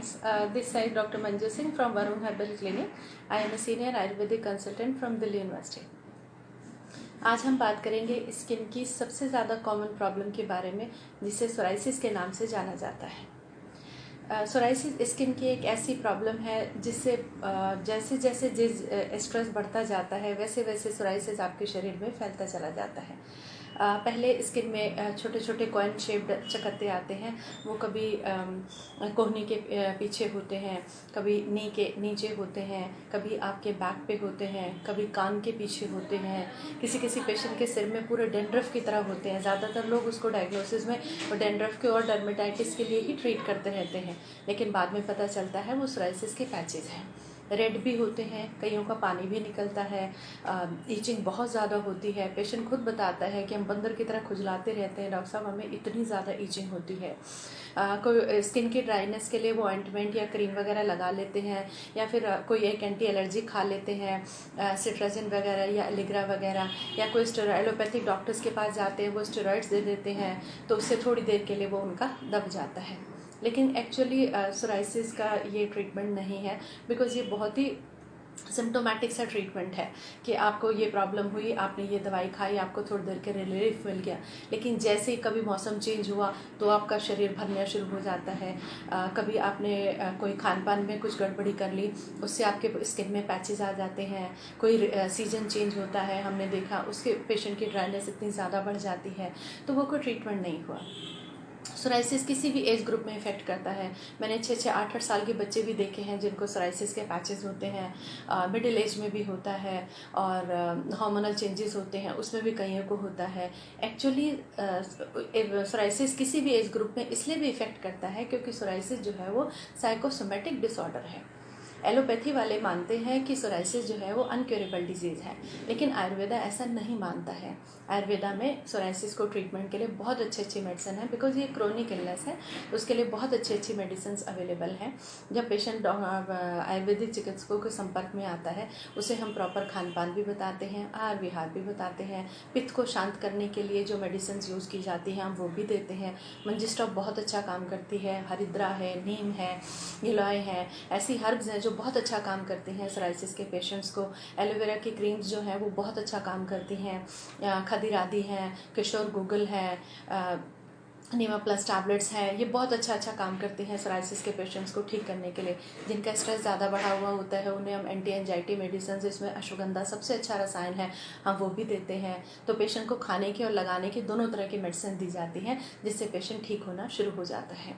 friends, this side Dr. Manju Singh from Varun Herbal Clinic. I am a senior Ayurvedic consultant from Delhi University. आज हम बात करेंगे skin की सबसे ज़्यादा कॉमन प्रॉब्लम के बारे में, जिसे सोराइसिस के नाम से जाना जाता है। सोराइसिस स्किन की एक ऐसी प्रॉब्लम है जिससे जैसे जैसे स्ट्रेस बढ़ता जाता है वैसे वैसे सोराइसिस आपके शरीर में फैलता चला जाता है। पहले स्किन में छोटे छोटे कॉइन शेप्ड चकत्ते आते हैं, वो कभी कोहनी के पीछे होते हैं, कभी नी के नीचे होते हैं, कभी आपके बैक पे होते हैं, कभी कान के पीछे होते हैं, किसी किसी पेशेंट के सिर में पूरे डेंड्रफ की तरह होते हैं। ज़्यादातर लोग उसको डायग्नोसिस में डेंड्रफ के और डर्मेटाइटिस के लिए ही ट्रीट करते रहते हैं, लेकिन बाद में पता चलता है वो सोराइसिस के पैचेस हैं। रेड भी होते हैं, कईयों का पानी भी निकलता है, ईचिंग बहुत ज़्यादा होती है। पेशेंट खुद बताता है कि हम बंदर की तरह खुजलाते रहते हैं, डॉक्टर साहब हमें इतनी ज़्यादा ईचिंग होती है। कोई स्किन की ड्राइनेस के लिए वो ऑइंटमेंट या क्रीम वगैरह लगा लेते हैं, या फिर कोई एक एंटी एलर्जी खा लेते हैं, सिट्राजिन वगैरह या एलिग्रा वगैरह, या कोई एलोपैथिक डॉक्टर्स के पास जाते हैं, वो स्टेरॉइड्स दे देते हैं, तो उससे थोड़ी देर के लिए वो उनका दब जाता है। लेकिन एक्चुअली सोराइसिस का ये ट्रीटमेंट नहीं है, बिकॉज़ ये बहुत ही सिम्टोमेटिक सा ट्रीटमेंट है कि आपको ये प्रॉब्लम हुई, आपने ये दवाई खाई, आपको थोड़ी देर के रिलीफ मिल गया, लेकिन जैसे ही कभी मौसम चेंज हुआ तो आपका शरीर भरना शुरू हो जाता है। कभी आपने कोई खान पान में कुछ गड़बड़ी कर ली, उससे आपके स्किन में पैचेस आ जाते हैं। कोई सीजन चेंज होता है, हमने देखा उसके पेशेंट की ड्राइनेस इतनी ज़्यादा बढ़ जाती है, तो वो कोई ट्रीटमेंट नहीं हुआ। सोराइसिस किसी भी एज ग्रुप में इफ़ेक्ट करता है। मैंने 6-6, 8-8 साल के बच्चे भी देखे हैं जिनको सोराइसिस के पैचेस होते हैं। मिडिल एज में भी होता है, और हार्मोनल चेंजेस होते हैं उसमें भी कईयों को होता है। एक्चुअली सोराइसिस किसी भी एज ग्रुप में इसलिए भी इफ़ेक्ट करता है क्योंकि सोराइसिस जो है वो साइकोसोमेटिक डिसऑर्डर है। एलोपैथी वाले मानते हैं कि सोराइसिस जो है वो अनक्योरेबल डिजीज़ है, लेकिन आयुर्वेदा ऐसा नहीं मानता है। आयुर्वेदा में सोराइसिस को ट्रीटमेंट के लिए बहुत अच्छी मेडिसिन है, बिकॉज ये क्रोनिक इलनेस है, उसके लिए बहुत अच्छी मेडिसिन अवेलेबल हैं। जब पेशेंट आयुर्वेदिक चिकित्सकों के संपर्क में आता है, उसे हम प्रॉपर खान पान भी बताते हैं, आहार विहार भी बताते हैं। पित्त को शांत करने के लिए जो मेडिसिन यूज़ की जाती हैं हम वो भी देते हैं। मंजिस्टॉप बहुत अच्छा काम करती है, हरिद्रा है, नीम है, गिलोय है, ऐसी हर्ब्स हैं जो बहुत अच्छा काम करती हैं सोराइसिस के पेशेंट्स को। एलोवेरा की क्रीम्स जो हैं वो बहुत अच्छा काम करती हैं। खदिरादी हैं, किशोर गूगल है, नीमा प्लस टैबलेट्स हैं, ये बहुत अच्छा काम करती हैं सोराइसिस के पेशेंट्स को ठीक करने के लिए। जिनका स्ट्रेस ज़्यादा बढ़ा हुआ होता है उन्हें हम एंटी एंजाइटी मेडिसिन, जिसमें अश्वगंधा सबसे अच्छा रसायन है, हम वो भी देते हैं। तो पेशेंट को खाने की और लगाने की दोनों तरह की मेडिसिन दी जाती हैं, जिससे पेशेंट ठीक होना शुरू हो जाता है।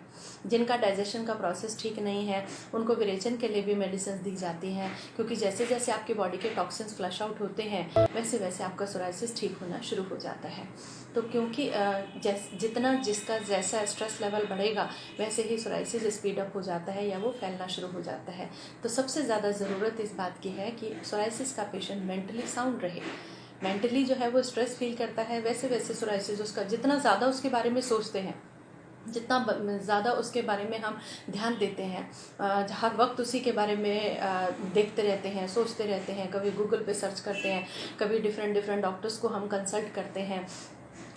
जिनका डाइजेशन का प्रोसेस ठीक नहीं है उनको विरेचन के लिए भी मेडिसिन दी जाती हैं, क्योंकि जैसे जैसे आपकी बॉडी के टॉक्सिन्स फ्लश आउट होते हैं वैसे वैसे आपका सोराइसिस ठीक होना शुरू हो जाता है। तो क्योंकि जितना जिसका जैसा स्ट्रेस लेवल बढ़ेगा वैसे ही सोराइसिस स्पीड अप हो जाता है या वो फैलना शुरू हो जाता है। तो सबसे ज़्यादा ज़रूरत इस बात की है कि सोराइसिस का पेशेंट मेंटली साउंड रहे। मेंटली जो है वो स्ट्रेस फील करता है, वैसे वैसे सोराइसिस उसका जितना ज़्यादा उसके बारे में सोचते हैं, जितना ज़्यादा उसके बारे में हम ध्यान देते हैं, हर वक्त उसी के बारे में देखते रहते हैं, सोचते रहते हैं, कभी गूगल पे सर्च करते हैं, कभी डिफरेंट डॉक्टर्स को हम कंसल्ट करते हैं,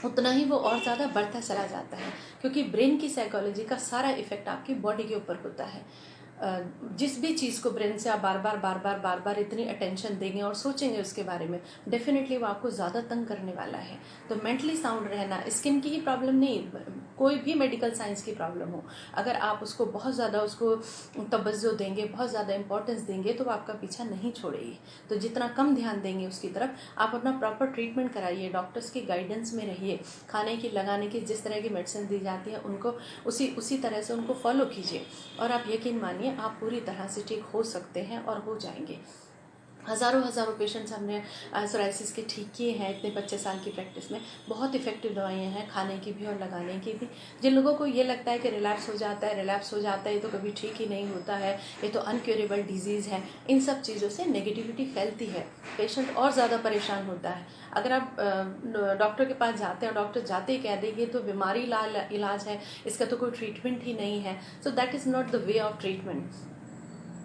उतना ही वो और ज़्यादा बढ़ता चला जाता है। क्योंकि ब्रेन की साइकोलॉजी का सारा इफेक्ट आपकी बॉडी के ऊपर होता है। जिस भी चीज़ को ब्रेन से आप बार बार इतनी अटेंशन देंगे और सोचेंगे उसके बारे में, डेफिनेटली वो आपको ज़्यादा तंग करने वाला है। तो मेंटली साउंड रहना, स्किन की ही प्रॉब्लम नहीं, कोई भी मेडिकल साइंस की प्रॉब्लम हो, अगर आप उसको बहुत ज़्यादा उसको तवज्जो देंगे, बहुत ज़्यादा इंपॉर्टेंस देंगे तो वो आपका पीछा नहीं छोड़ेगी। तो जितना कम ध्यान देंगे उसकी तरफ, आप अपना प्रॉपर ट्रीटमेंट कराइए, डॉक्टर्स की गाइडेंस में रहिए, खाने की लगाने की जिस तरह की मेडिसिन दी जाती है उनको उसी तरह से उनको फॉलो कीजिए, और आप यकीन मानिए आप पूरी तरह से ठीक हो सकते हैं और हो जाएंगे। हज़ारों पेशेंट्स हमने सोराइसिस के ठीक किए हैं इतने 25 साल की प्रैक्टिस में। बहुत इफेक्टिव दवाइयाँ हैं, खाने की भी और लगाने की भी। जिन लोगों को ये लगता है कि रिलैप्स हो जाता है, ये तो कभी ठीक ही नहीं होता है, ये तो अनक्योरेबल डिजीज़ है, इन सब चीज़ों से नेगेटिविटी फैलती है, पेशेंट और ज़्यादा परेशान होता है। अगर आप डॉक्टर के पास जाते हैं और डॉक्टर जाते ही कह देंगे तो बीमारी इलाज है, इसका तो कोई ट्रीटमेंट ही नहीं है, so that is not the way of treatment.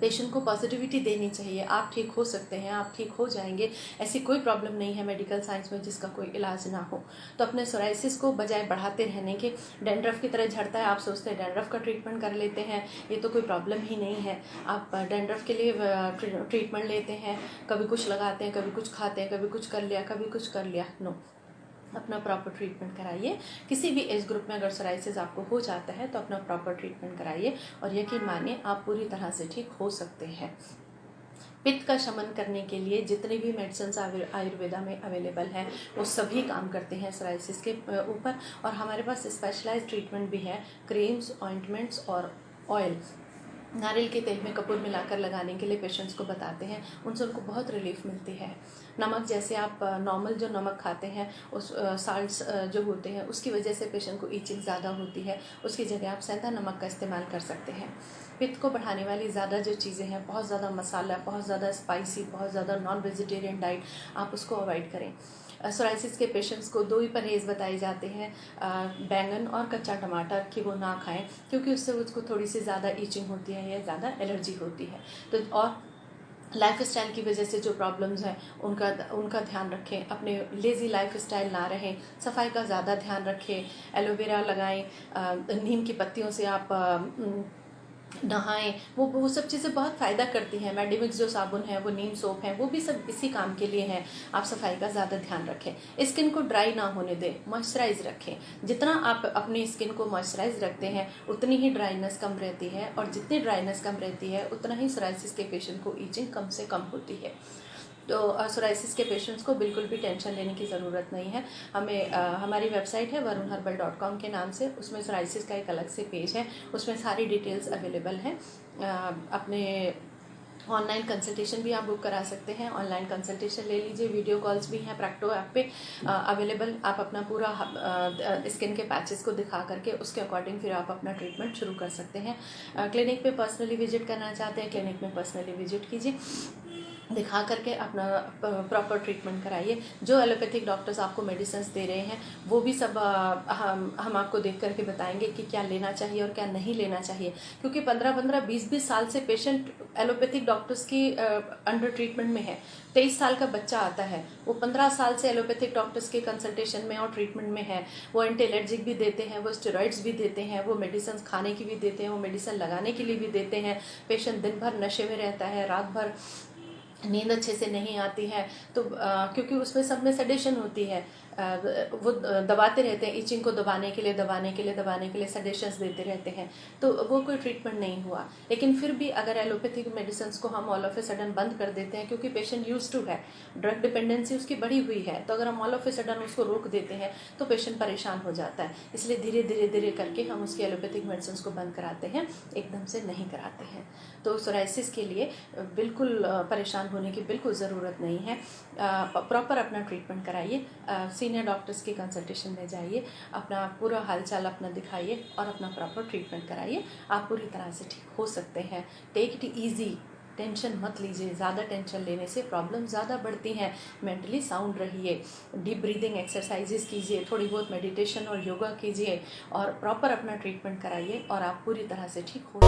Patient को पॉजिटिविटी देनी चाहिए, आप ठीक हो सकते हैं, आप ठीक हो जाएंगे, ऐसी कोई प्रॉब्लम नहीं है मेडिकल साइंस में जिसका कोई इलाज ना हो। तो अपने सोराइसिस को बजाय बढ़ाते रहने के, डैंड्रफ की तरह झड़ता है, आप सोचते हैं डैंड्रफ का ट्रीटमेंट कर लेते हैं, ये तो कोई प्रॉब्लम ही नहीं है। आप डैंड्रफ के लिए ट्रीटमेंट लेते हैं, कभी कुछ लगाते हैं, कभी कुछ खाते हैं, कभी कुछ कर लिया, कभी कुछ कर लिया। नो, अपना प्रॉपर ट्रीटमेंट कराइए। किसी भी एज ग्रुप में अगर सोराइसिस आपको हो जाता है तो अपना प्रॉपर ट्रीटमेंट कराइए और यकीन मानिए आप पूरी तरह से ठीक हो सकते हैं। पित्त का शमन करने के लिए जितनी भी मेडिसिन आयुर्वेदा में अवेलेबल हैं वो सभी काम करते हैं सोराइसिस के ऊपर, और हमारे पास स्पेशलाइज्ड ट्रीटमेंट भी है, क्रीम्स, ऑइंटमेंट्स और ऑयल। नारियल के तेल में कपूर मिलाकर लगाने के लिए पेशेंट्स को बताते हैं, उनसे उनको बहुत रिलीफ मिलती है। नमक, जैसे आप नॉर्मल जो नमक खाते हैं उस साल्ट्स जो होते हैं उसकी वजह से पेशेंट को ईचिंग ज़्यादा होती है, उसकी जगह आप सेंधा नमक का इस्तेमाल कर सकते हैं। पित्त को बढ़ाने वाली ज़्यादा जो चीज़ें हैं, बहुत ज़्यादा मसाला, बहुत ज़्यादा स्पाइसी, बहुत ज़्यादा नॉन वेजिटेरियन डाइट, आप उसको अवॉइड करें। सोराइसिस के पेशेंट्स को 2 ही परहेज़ बताए जाते हैं, बैंगन और कच्चा टमाटर, कि वो ना खाएं क्योंकि उससे उसको थोड़ी सी ज़्यादा ईचिंग होती है या ज़्यादा एलर्जी होती है। तो और लाइफ स्टाइल की वजह से जो प्रॉब्लम्स हैं उनका ध्यान रखें, अपने लेज़ी लाइफ स्टाइल ना रहें, सफाई का ज़्यादा ध्यान रखें, एलोवेरा लगाएं, नीम की पत्तियों से आप नहाएं, वो सब चीज़ें बहुत फ़ायदा करती हैं। मेडिमिक्स जो साबुन है, वो नीम सोप है, वो भी सब इसी काम के लिए हैं। आप सफाई का ज़्यादा ध्यान रखें, स्किन को ड्राई ना होने दें, मॉइस्चराइज रखें। जितना आप अपनी स्किन को मॉइस्चराइज रखते हैं उतनी ही ड्राइनेस कम रहती है, और जितनी ड्राइनेस कम रहती है उतना ही सोराइसिस के पेशेंट को ईचिंग कम से कम होती है। तो सोराइसिस के पेशेंट्स को बिल्कुल भी टेंशन लेने की ज़रूरत नहीं है। हमारी वेबसाइट है varunherbal.com के नाम से, उसमें सोराइसिस का एक अलग से पेज है, उसमें सारी डिटेल्स अवेलेबल हैं। अपने ऑनलाइन कंसल्टेशन भी आप बुक करा सकते हैं, ऑनलाइन कंसल्टेशन ले लीजिए, वीडियो कॉल्स भी हैं प्रैक्टो ऐप पे अवेलेबल। आप अपना पूरा स्किन के पैचेस को दिखा करके उसके अकॉर्डिंग फिर आप अपना ट्रीटमेंट शुरू कर सकते हैं। क्लिनिक पे पर्सनली विजिट करना चाहते हैं, क्लिनिक में पर्सनली विजिट कीजिए, दिखा करके अपना प्रॉपर ट्रीटमेंट कराइए। जो एलोपैथिक डॉक्टर्स आपको मेडिसिन दे रहे हैं वो भी सब हम आपको देख करके बताएंगे कि क्या लेना चाहिए और क्या नहीं लेना चाहिए, क्योंकि 15-15, 20-20 साल से पेशेंट एलोपैथिक डॉक्टर्स की अंडर ट्रीटमेंट में है। 23 साल का बच्चा आता है, वो 15 साल से एलोपैथिक डॉक्टर्स के कंसल्टेशन में और ट्रीटमेंट में है। वो एंटी एलर्जिक भी देते हैं, वो स्टेरॉइड्स भी देते हैं, वो मेडिसिन खाने की भी देते हैं, वो मेडिसिन लगाने के लिए भी देते हैं। पेशेंट दिन भर नशे में रहता है, रात भर नींद अच्छे से नहीं आती है, तो क्योंकि उसमें सब में सेडेशन होती है, वो दबाते रहते हैं, इचिंग को दबाने के लिए सडेशंस देते रहते हैं, तो वो कोई ट्रीटमेंट नहीं हुआ। लेकिन फिर भी अगर एलोपैथिक मेडिसिन को हम ऑल ऑफ ए सडन बंद कर देते हैं, क्योंकि पेशेंट यूज टू है, ड्रग डिपेंडेंसी उसकी बढ़ी हुई है, तो अगर हम ऑल ऑफ ए सडन उसको रोक देते हैं तो पेशेंट परेशान हो जाता है। इसलिए धीरे धीरे करके हम उसकी एलोपैथिक मेडिसिन को बंद कराते हैं, एकदम से नहीं कराते हैं। तो सोराइसिस के लिए बिल्कुल परेशान होने की बिल्कुल ज़रूरत नहीं है। प्रॉपर अपना ट्रीटमेंट कराइए, सीनियर डॉक्टर्स की कंसल्टेशन में जाइए, अपना पूरा हालचाल अपना दिखाइए और अपना प्रॉपर ट्रीटमेंट कराइए, आप पूरी तरह से ठीक हो सकते हैं। टेक इट ईजी, टेंशन मत लीजिए, ज़्यादा टेंशन लेने से प्रॉब्लम ज़्यादा बढ़ती हैं। मेंटली साउंड रहिए, डीप ब्रीदिंग एक्सरसाइजेस कीजिए, थोड़ी बहुत मेडिटेशन और योगा कीजिए और प्रॉपर अपना ट्रीटमेंट कराइए और आप पूरी तरह से ठीक हो